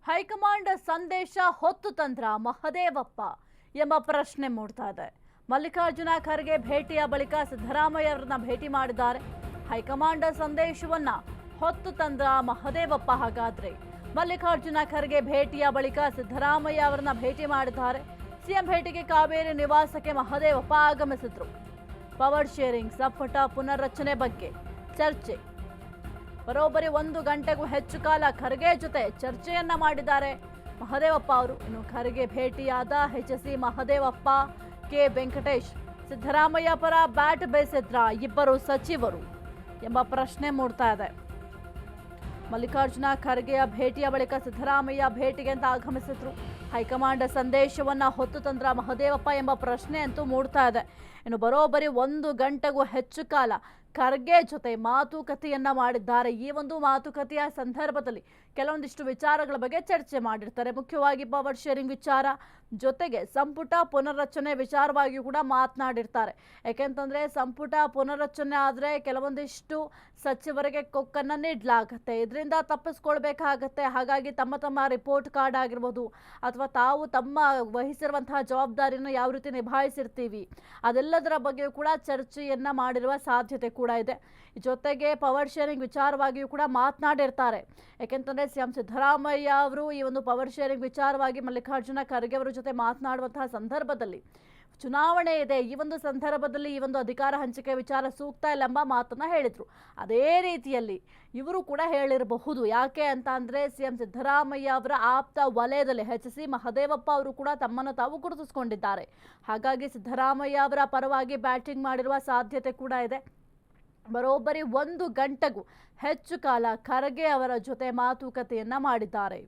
High command ಸಂದೇಶ ಹೊತ್ತು ತಂದ್ರ ಮಹದೇವಪ್ಪ ಎಂಬ ಪ್ರಶ್ನೆ ಮೂಡ್ತಾ ಇದೆ. ಮಲ್ಲಿಕಾರ್ಜುನ ಖರ್ಗೆ ಭೇಟಿಯ ಬಳಿಕ ಸಿದ್ದರಾಮಯ್ಯ ಅವರನ್ನ ಭೇಟಿ ಮಾಡಿದ್ದಾರೆ. ಹೈಕಮಾಂಡ್ ಸಂದೇಶವನ್ನ ಹೊತ್ತು ತಂದ್ರ ಮಹದೇವಪ್ಪ. ಹಾಗಾದ್ರೆ ಮಲ್ಲಿಕಾರ್ಜುನ ಖರ್ಗೆ ಭೇಟಿಯ ಬಳಿಕ ಸಿದ್ದರಾಮಯ್ಯ ಅವರನ್ನ ಭೇಟಿ ಮಾಡಿದ್ದಾರೆ. ಸಿಎಂ ಭೇಟಿಗೆ ಕಾವೇರಿ ನಿವಾಸಕ್ಕೆ ಮಹದೇವಪ್ಪ ಆಗಮಿಸಿದ್ರು. ಪವರ್ ಶೇರಿಂಗ್ ಸಂಪುಟ ಪುನರ್ರಚನೆ ಬಗ್ಗೆ ಚರ್ಚೆ. ಬರೋಬ್ಬರಿ 1 ಗಂಟೆಗೂ ಹೆಚ್ಚು ಕಾಲ ಖರ್ಗೆ ಜೊತೆ ಚರ್ಚೆಯನ್ನ ಮಾಡಿದ್ದಾರೆ ಮಹದೇವಪ್ಪ ಅವರು. ಇನ್ನು ಖರ್ಗೆ ಭೇಟಿಯಾದ ಎಚ್ಸಿ ಮಹದೇವಪ್ಪ, ಕೆ ವೆಂಕಟೇಶ್ ಸಿದ್ದರಾಮಯ್ಯ ಪರ ಬ್ಯಾಟ್ ಬೇಸಿದ್ರ ಇಬ್ಬರು ಸಚಿವರು ಎಂಬ ಪ್ರಶ್ನೆ ಮೂಡ್ತಾ ಇದೆ. ಮಲ್ಲಿಕಾರ್ಜುನ ಖರ್ಗೆಯ ಭೇಟಿಯ ಬಳಿಕ ಸಿದ್ದರಾಮಯ್ಯ ಭೇಟಿಗೆ ಅಂತ ಆಗಮಿಸಿದ್ರು. ಹೈಕಮಾಂಡ್ ಸಂದೇಶವನ್ನ ಹೊತ್ತು ತಂದ್ರ ಮಹದೇವಪ್ಪ ಎಂಬ ಪ್ರಶ್ನೆ ಅಂತೂ ಮೂಡ್ತಾ ಇದೆ. ಇನ್ನು ಬರೋಬ್ಬರಿ 1 ಗಂಟೆಗೂ ಹೆಚ್ಚು ಕಾಲ ಖರ್ಗೆ ಜೊತೆ ಮಾತುಕತೆಯನ್ನ ಮಾಡಿದ್ದಾರೆ. ಈ ಒಂದು ಮಾತುಕತೆಯ ಸಂದರ್ಭದಲ್ಲಿ ಕೆಲವೊಂದಿಷ್ಟು ವಿಚಾರಗಳ ಬಗ್ಗೆ ಚರ್ಚೆ ಮಾಡಿರ್ತಾರೆ. ಮುಖ್ಯವಾಗಿ ಪವರ್ ಶೇರಿಂಗ್ ವಿಚಾರ ಜೊತೆಗೆ ಸಂಪುಟ ಪುನರ್ರಚನೆ ವಿಚಾರವಾಗಿಯೂ ಕೂಡ ಮಾತನಾಡಿರ್ತಾರೆ. ಯಾಕೆಂತಂದ್ರೆ ಸಂಪುಟ ಪುನರ್ರಚನೆ ಆದರೆ ಕೆಲವೊಂದಿಷ್ಟು ಸಚಿವರಿಗೆ ಕೊಕ್ಕನ್ನ ನೀಡಲಾಗತ್ತೆ, ಇದರಿಂದ ತಪ್ಪಿಸ್ಕೊಳ್ಬೇಕಾಗತ್ತೆ. ಹಾಗಾಗಿ ತಮ್ಮ ರಿಪೋರ್ಟ್ ಕಾರ್ಡ್ ಆಗಿರ್ಬೋದು ಅಥವಾ ತಾವು ತಮ್ಮ ವಹಿಸಿರುವಂತಹ ಜವಾಬ್ದಾರಿಯನ್ನು ಯಾವ ರೀತಿ ನಿಭಾಯಿಸಿರ್ತೀವಿ ಅದೆಲ್ಲದರ ಬಗ್ಗೆಯೂ ಕೂಡ ಚರ್ಚೆಯನ್ನ ಮಾಡಿರುವ ಸಾಧ್ಯತೆ ಕೂಡ ಇದೆ. ಜೊತೆಗೆ ಪವರ್ ಶೇರಿಂಗ್ ವಿಚಾರವಾಗಿಯೂ ಕೂಡ ಮಾತನಾಡಿರ್ತಾರೆ. ಯಾಕೆಂತಂದ್ರೆ ಸಿಎಂ ಸಿದ್ದರಾಮಯ್ಯ ಅವರು ಈ ಒಂದು ಪವರ್ ಶೇರಿಂಗ್ ವಿಚಾರವಾಗಿ ಮಲ್ಲಿಕಾರ್ಜುನ ಖರ್ಗೆ ಅವರ ಜೊತೆ ಮಾತನಾಡುವಂತಹ ಸಂದರ್ಭದಲ್ಲಿ ಚುನಾವಣೆ ಇದೆ, ಈ ಒಂದು ಸಂದರ್ಭದಲ್ಲಿ ಈ ಒಂದು ಅಧಿಕಾರ ಹಂಚಿಕೆ ವಿಚಾರ ಸೂಕ್ತ ಇಲ್ಲ ಎಂಬ ಮಾತನ್ನ ಹೇಳಿದ್ರು. ಅದೇ ರೀತಿಯಲ್ಲಿ ಇವರು ಕೂಡ ಹೇಳಿರಬಹುದು. ಯಾಕೆ ಅಂತ ಅಂದ್ರೆ ಸಿಎಂ ಸಿದ್ದರಾಮಯ್ಯ ಅವರ ಆಪ್ತ ವಲಯದಲ್ಲಿ ಎಚ್ಸಿ ಮಹದೇವಪ್ಪ ಅವರು ಕೂಡ ತಮ್ಮನ್ನು ತಾವು ಗುರುತಿಸಿಕೊಂಡಿದ್ದಾರೆ. ಹಾಗಾಗಿ ಸಿದ್ದರಾಮಯ್ಯ ಅವರ ಪರವಾಗಿ ಬ್ಯಾಟಿಂಗ್ ಮಾಡಿರುವ ಸಾಧ್ಯತೆ ಕೂಡ ಇದೆ. ಬರೋಬ್ಬರಿ 1 ಗಂಟೆಗೂ ಹೆಚ್ಚು ಕಾಲ ಖರ್ಗೆ ಅವರ ಜೊತೆ ಮಾತುಕತೆಯನ್ನ ಮಾಡಿದ್ದಾರೆ.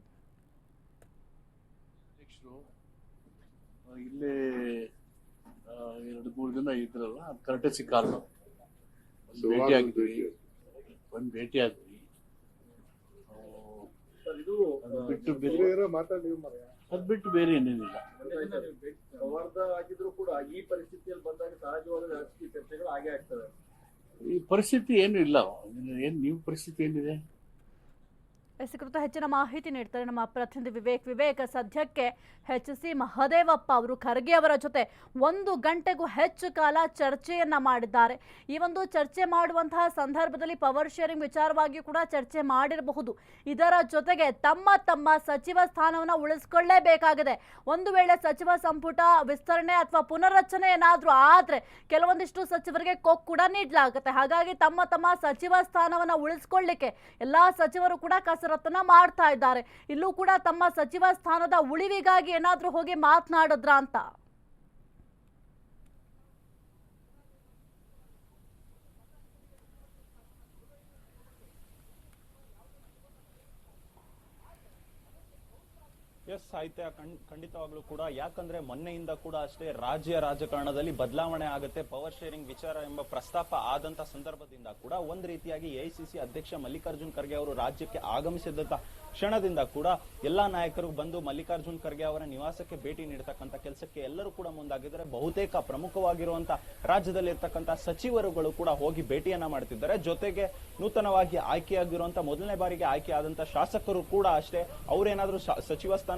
ಇಲ್ಲೇ 2-3 ದಿನ ಇದ್ರಲ್ಲ, ಅದು ಕರೆಕ್ಟೇ ಕಾರಣ. ಭೇಟಿ ಆಗಿದ್ವಿ, ಭೇಟಿ ಆದ್ವಿ. ಅದು ಬಿಟ್ಟು ಬೇರೆ ಏನೇನಿಲ್ಲ. ಆಗಿದ್ರು ಕೂಡ ಈ ಪರಿಸ್ಥಿತಿಯಲ್ಲಿ ಬಂದಾಗ ಸಹಜವಾದ ರಾಜಕೀಯ ಚರ್ಚೆಗಳು ಹಾಗೆ ಆಗ್ತವೆ. ಈ ಪರಿಸ್ಥಿತಿ ಏನು ಇಲ್ಲ. ನೀವು ಪರಿಸ್ಥಿತಿ ಏನಿದೆ? ಕುರಿತು ಹೆಚ್ಚಿನ ಮಾಹಿತಿ ನೀಡ್ತಾರೆ ನಮ್ಮ ಪ್ರತಿನಿಧಿ ವಿವೇಕ್. ಸದ್ಯಕ್ಕೆ ಎಚ್ಸಿ ಮಹದೇವಪ್ಪ ಅವರು ಖರ್ಗೆ ಅವರ ಜೊತೆ 1 ಗಂಟೆಗೂ ಹೆಚ್ಚು ಕಾಲ ಚರ್ಚೆಯನ್ನ ಮಾಡಿದ್ದಾರೆ. ಈ ಒಂದು ಚರ್ಚೆ ಮಾಡುವಂತಹ ಸಂದರ್ಭದಲ್ಲಿ ಪವರ್ ಶೇರಿಂಗ್ ವಿಚಾರವಾಗಿ ಕೂಡ ಚರ್ಚೆ ಮಾಡಿರಬಹುದು. ಇದರ ಜೊತೆಗೆ ತಮ್ಮ ಸಚಿವ ಸ್ಥಾನವನ್ನು ಉಳಿಸ್ಕೊಳ್ಳೇಬೇಕಾಗಿದೆ. ಒಂದು ವೇಳೆ ಸಚಿವ ಸಂಪುಟ ವಿಸ್ತರಣೆ ಅಥವಾ ಪುನರ್ರಚನೆ ಏನಾದ್ರೂ ಆದ್ರೆ ಕೆಲವೊಂದಿಷ್ಟು ಸಚಿವರಿಗೆ ಕೊಕ್ ಕೂಡ ನೀಡಲಾಗುತ್ತೆ. ಹಾಗಾಗಿ ತಮ್ಮ ಸಚಿವ ಸ್ಥಾನವನ್ನು ಉಳಿಸ್ಕೊಳ್ಳಿಕ್ಕೆ ಎಲ್ಲಾ ಸಚಿವರು ಕೂಡ ರತ್ನ ಮಾಡ್ತಾ ಇದ್ದಾರೆ. ಇಲ್ಲೂ ಕೂಡ ತಮ್ಮ ಸಚಿವ ಸ್ಥಾನದ ಉಳಿವಿಗಾಗಿ ಏನಾದ್ರೂ ಹೋಗಿ ಮಾತನಾಡಿದ್ರ ಅಂತ? ಎಸ್ ಸಾಹಿತ್ಯ ಖಂಡಿತವಾಗ್ಲೂ ಕೂಡ. ಯಾಕಂದ್ರೆ ಮೊನ್ನೆಯಿಂದ ಕೂಡ ಅಷ್ಟೇ ರಾಜ್ಯ ರಾಜಕಾರಣದಲ್ಲಿ ಬದಲಾವಣೆ ಆಗುತ್ತೆ, ಪವರ್ ಶೇರಿಂಗ್ ವಿಚಾರ ಎಂಬ ಪ್ರಸ್ತಾಪ ಆದಂತ ಸಂದರ್ಭದಿಂದ ಕೂಡ ಒಂದ್ ರೀತಿಯಾಗಿ ಎಐಸಿಸಿ ಅಧ್ಯಕ್ಷ ಮಲ್ಲಿಕಾರ್ಜುನ್ ಖರ್ಗೆ ಅವರು ರಾಜ್ಯಕ್ಕೆ ಆಗಮಿಸಿದಂತ ಕ್ಷಣದಿಂದ ಕೂಡ ಎಲ್ಲಾ ನಾಯಕರು ಬಂದು ಮಲ್ಲಿಕಾರ್ಜುನ್ ಖರ್ಗೆ ಅವರ ನಿವಾಸಕ್ಕೆ ಭೇಟಿ ನೀಡತಕ್ಕಂತ ಕೆಲಸಕ್ಕೆ ಎಲ್ಲರೂ ಕೂಡ ಮುಂದಾಗಿದ್ದಾರೆ. ಬಹುತೇಕ ಪ್ರಮುಖವಾಗಿರುವಂತಹ ರಾಜ್ಯದಲ್ಲಿ ಇರ್ತಕ್ಕಂಥ ಸಚಿವರುಗಳು ಕೂಡ ಹೋಗಿ ಭೇಟಿಯನ್ನ ಮಾಡ್ತಿದ್ದಾರೆ. ಜೊತೆಗೆ ನೂತನವಾಗಿ ಆಯ್ಕೆಯಾಗಿರುವಂತಹ ಮೊದಲನೇ ಬಾರಿಗೆ ಆಯ್ಕೆ ಆದಂತ ಶಾಸಕರು ಕೂಡ ಅಷ್ಟೇ ಅವರೇನಾದ್ರೂ ಸಚಿವ ಸ್ಥಾನ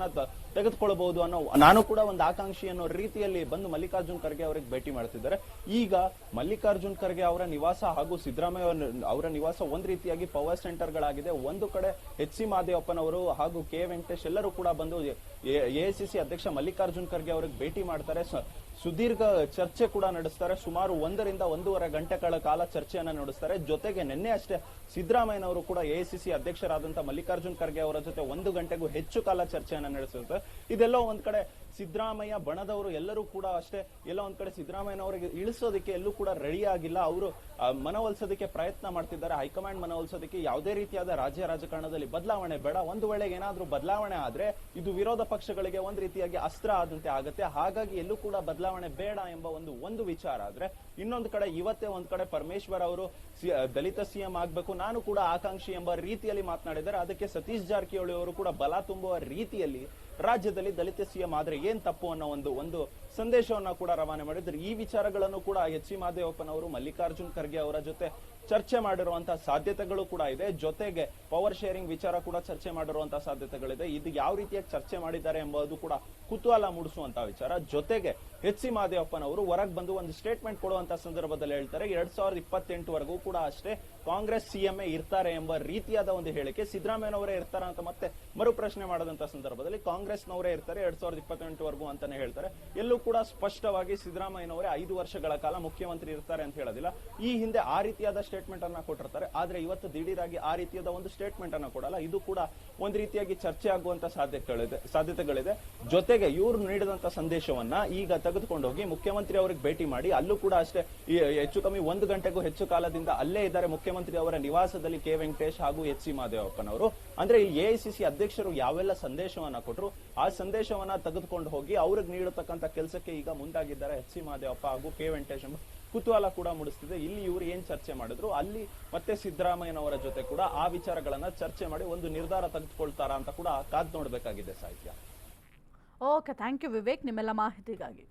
ತೆಗೆದುಕೊಳ್ಳಬಹುದು ಅನ್ನೋ ನಾನು ಕೂಡ ಒಂದು ಆಕಾಂಕ್ಷಿ ಅನ್ನೋ ರೀತಿಯಲ್ಲಿ ಬಂದು ಮಲ್ಲಿಕಾರ್ಜುನ್ ಖರ್ಗೆ ಅವರಿಗೆ ಭೇಟಿ ಮಾಡ್ತಿದ್ದಾರೆ. ಈಗ ಮಲ್ಲಿಕಾರ್ಜುನ್ ಖರ್ಗೆ ಅವರ ನಿವಾಸ ಹಾಗೂ ಸಿದ್ದರಾಮಯ್ಯ ಅವರ ನಿವಾಸ ಒಂದ್ ರೀತಿಯಾಗಿ ಪವರ್ ಸೆಂಟರ್ ಗಳಾಗಿದೆ. ಒಂದು ಕಡೆ ಎಚ್ಸಿ ಮಹದೇವಪ್ಪನವರು ಹಾಗೂ ಕೆ ವೆಂಕಟೇಶ್ ಎಲ್ಲರೂ ಕೂಡ ಬಂದು ಎಐಸಿಸಿ ಅಧ್ಯಕ್ಷ ಮಲ್ಲಿಕಾರ್ಜುನ್ ಖರ್ಗೆ ಅವರಿಗೆ ಭೇಟಿ ಮಾಡ್ತಾರೆ. ಸುದೀರ್ಘ ಚರ್ಚೆ ಕೂಡ ನಡೆಸ್ತಾರೆ. ಸುಮಾರು 1 ರಿಂದ 1.5 ಗಂಟೆಗಳ ಕಾಲ ಚರ್ಚೆಯನ್ನ ನಡೆಸ್ತಾರೆ. ಜೊತೆಗೆ ನಿನ್ನೆ ಅಷ್ಟೇ ಸಿದ್ದರಾಮಯ್ಯನವರು ಕೂಡ ಎಐಸಿಸಿ ಅಧ್ಯಕ್ಷರಾದಂತಹ ಮಲ್ಲಿಕಾರ್ಜುನ್ ಖರ್ಗೆ ಅವರ ಜೊತೆ 1 ಗಂಟೆಗೂ ಹೆಚ್ಚು ಕಾಲ ಚರ್ಚೆಯನ್ನ ನಡೆಸುತ್ತೆ. ಇದೆಲ್ಲೋ ಒಂದ್ ಕಡೆ ಸಿದ್ದರಾಮಯ್ಯ ಬಣದವರು ಎಲ್ಲರೂ ಕೂಡ ಅಷ್ಟೇ ಎಲ್ಲೋ ಒಂದ್ ಕಡೆ ಸಿದ್ದರಾಮಯ್ಯನವರಿಗೆ ಇಳಿಸೋದಕ್ಕೆ ಎಲ್ಲೂ ಕೂಡ ರೆಡಿ ಆಗಿಲ್ಲ. ಅವರು ಮನವೊಲಿಸೋದಕ್ಕೆ ಪ್ರಯತ್ನ ಮಾಡ್ತಿದ್ದಾರೆ. ಹೈಕಮಾಂಡ್ ಮನವೊಲಿಸೋದಕ್ಕೆ ಯಾವುದೇ ರೀತಿಯಾದ ರಾಜ್ಯ ರಾಜಕಾರಣದಲ್ಲಿ ಬದಲಾವಣೆ ಬೇಡ. ಒಂದು ವೇಳೆ ಏನಾದ್ರೂ ಬದಲಾವಣೆ ಆದ್ರೆ ಇದು ವಿರೋಧ ಪಕ್ಷಗಳಿಗೆ ಒಂದ್ ರೀತಿಯಾಗಿ ಅಸ್ತ್ರ ಆದಂತೆ ಆಗುತ್ತೆ. ಹಾಗಾಗಿ ಎಲ್ಲೂ ಕೂಡ ಬದಲಾವಣೆ ಬೇಡ ಎಂಬ ಒಂದು ವಿಚಾರ ಆದ್ರೆ, ಇನ್ನೊಂದು ಕಡೆ ಇವತ್ತೇ ಒಂದ್ ಕಡೆ ಪರಮೇಶ್ವರ್ ಅವರು ದಲಿತ ಸಿಎಂ ಆಗ್ಬೇಕು, ನಾನು ಕೂಡ ಆಕಾಂಕ್ಷಿ ಎಂಬ ರೀತಿಯಲ್ಲಿ ಮಾತನಾಡಿದ್ದಾರೆ. ಅದಕ್ಕೆ ಸತೀಶ್ ಜಾರಕಿಹೊಳಿ ಅವರು ಕೂಡ ಬಲ ತುಂಬುವ ರೀತಿಯಲ್ಲಿ ರಾಜ್ಯದಲ್ಲಿ ದಲಿತ ಸಿಎಂ ಆದ್ರೆ ಏನ್ ತಪ್ಪು ಅನ್ನೋ ಒಂದು ಸಂದೇಶವನ್ನ ಕೂಡ ರವಾನೆ ಮಾಡಿದ್ರು. ಈ ವಿಚಾರಗಳನ್ನು ಕೂಡ ಎಚ್ ಸಿ ಮಹದೇವಪ್ಪನವರು ಮಲ್ಲಿಕಾರ್ಜುನ್ ಖರ್ಗೆ ಅವರ ಜೊತೆ ಚರ್ಚೆ ಮಾಡಿರುವಂತಹ ಸಾಧ್ಯತೆಗಳು ಕೂಡ ಇದೆ. ಜೊತೆಗೆ ಪವರ್ ಶೇರಿಂಗ್ ವಿಚಾರ ಕೂಡ ಚರ್ಚೆ ಮಾಡಿರುವಂತಹ ಸಾಧ್ಯತೆಗಳಿದೆ. ಇದು ಯಾವ ರೀತಿಯಾಗಿ ಚರ್ಚೆ ಮಾಡಿದ್ದಾರೆ ಎಂಬುದು ಕೂಡ ಕುತೂಹಲ ಮೂಡಿಸುವಂತಹ ವಿಚಾರ. ಜೊತೆಗೆ ಎಚ್ ಸಿ ಮಹದೇವಪ್ಪನವರು ಹೊರಗೆ ಬಂದು ಒಂದು ಸ್ಟೇಟ್ಮೆಂಟ್ ಕೊಡುವಂತಹ ಸಂದರ್ಭದಲ್ಲಿ ಹೇಳ್ತಾರೆ 2028ವರೆಗೂ ಕೂಡ ಅಷ್ಟೇ ಕಾಂಗ್ರೆಸ್ ಸಿಎಂಎ ಇರ್ತಾರೆ ಎಂಬ ರೀತಿಯಾದ ಒಂದು ಹೇಳಿಕೆ. ಸಿದ್ದರಾಮಯ್ಯನವರೇ ಇರ್ತಾರ ಅಂತ ಮತ್ತೆ ಮರು ಪ್ರಶ್ನೆ ಮಾಡದಂತ ಸಂದರ್ಭದಲ್ಲಿ ಕಾಂಗ್ರೆಸ್ನವರೇ ಇರ್ತಾರೆ 2028ವರೆಗೂ ಅಂತಾನೆ ಹೇಳ್ತಾರೆ. ಎಲ್ಲೂ ಕೂಡ ಸ್ಪಷ್ಟವಾಗಿ ಸಿದ್ದರಾಮಯ್ಯನವರೇ 5 ವರ್ಷಗಳ ಕಾಲ ಮುಖ್ಯಮಂತ್ರಿ ಇರ್ತಾರೆ ಅಂತ ಹೇಳೋದಿಲ್ಲ. ಈ ಹಿಂದೆ ಆ ರೀತಿಯಾದ ಸ್ಟೇಟ್ಮೆಂಟ್ ಅನ್ನ ಕೊಟ್ಟಿರ್ತಾರೆ. ಆದ್ರೆ ಇವತ್ತು ದಿಢೀರಾಗಿ ಆ ರೀತಿಯಾದ ಒಂದು ಸ್ಟೇಟ್ಮೆಂಟ್ ಅನ್ನ ಕೊಡಲ್ಲ. ಇದು ಕೂಡ ಒಂದು ರೀತಿಯಾಗಿ ಚರ್ಚೆ ಆಗುವಂತ ಸಾಧ್ಯತೆಗಳಿದೆ. ಜೊತೆಗೆ ಇವರು ನೀಡಿದಂತ ಸಂದೇಶವನ್ನ ಈಗ ತೆಗೆದುಕೊಂಡು ಹೋಗಿ ಮುಖ್ಯಮಂತ್ರಿ ಅವರಿಗೆ ಭೇಟಿ ಮಾಡಿ ಅಲ್ಲೂ ಕೂಡ ಅಷ್ಟೇ ಹೆಚ್ಚು ಕಮ್ಮಿ 1 ಗಂಟೆಗೂ ಹೆಚ್ಚು ಕಾಲದಿಂದ ಅಲ್ಲೇ ಇದ್ದಾರೆ ಮುಖ್ಯಮಂತ್ರಿ ಅವರ ನಿವಾಸದಲ್ಲಿ ಕೆ ವೆಂಕಟೇಶ್ ಹಾಗೂ ಎಚ್ ಸಿ ಮಹದೇವಪ್ಪನವರು. ಅಂದ್ರೆ ಈ ಎಐಸಿಸಿ ಅಧ್ಯಕ್ಷರು ಯಾವೆಲ್ಲ ಸಂದೇಶವನ್ನ ಕೊಟ್ಟರು ಆ ಸಂದೇಶವನ್ನ ತೆಗೆದುಕೊಂಡು ಹೋಗಿ ಅವ್ರಿಗೆ ನೀಡತಕ್ಕಂತ ಕೆಲಸಕ್ಕೆ ಈಗ ಮುಂದಾಗಿದ್ದಾರೆ ಎಚ್ ಸಿ ಮಹದೇವಪ್ಪ ಹಾಗೂ ಕೆ ವೆಂಕಟೇಶ್ ಎಂಬ ಕುತೂಹಲ ಕೂಡ ಮೂಡಿಸ್ತಿದೆ. ಇಲ್ಲಿ ಇವರು ಏನ್ ಚರ್ಚೆ ಮಾಡಿದ್ರು ಅಲ್ಲಿ ಮತ್ತೆ ಸಿದ್ದರಾಮಯ್ಯನವರ ಜೊತೆ ಕೂಡ ಆ ವಿಚಾರಗಳನ್ನ ಚರ್ಚೆ ಮಾಡಿ ಒಂದು ನಿರ್ಧಾರ ತೆಗೆದುಕೊಳ್ತಾರಾ ಅಂತ ಕೂಡ ಕಾದ್ ನೋಡ್ಬೇಕಾಗಿದೆ ಸಾಹಿತ್ಯ. ಓಕೆ, ಥ್ಯಾಂಕ್ ಯು ವಿವೇಕ್ ನಿಮ್ಮೆಲ್ಲ ಮಾಹಿತಿಗಾಗಿ.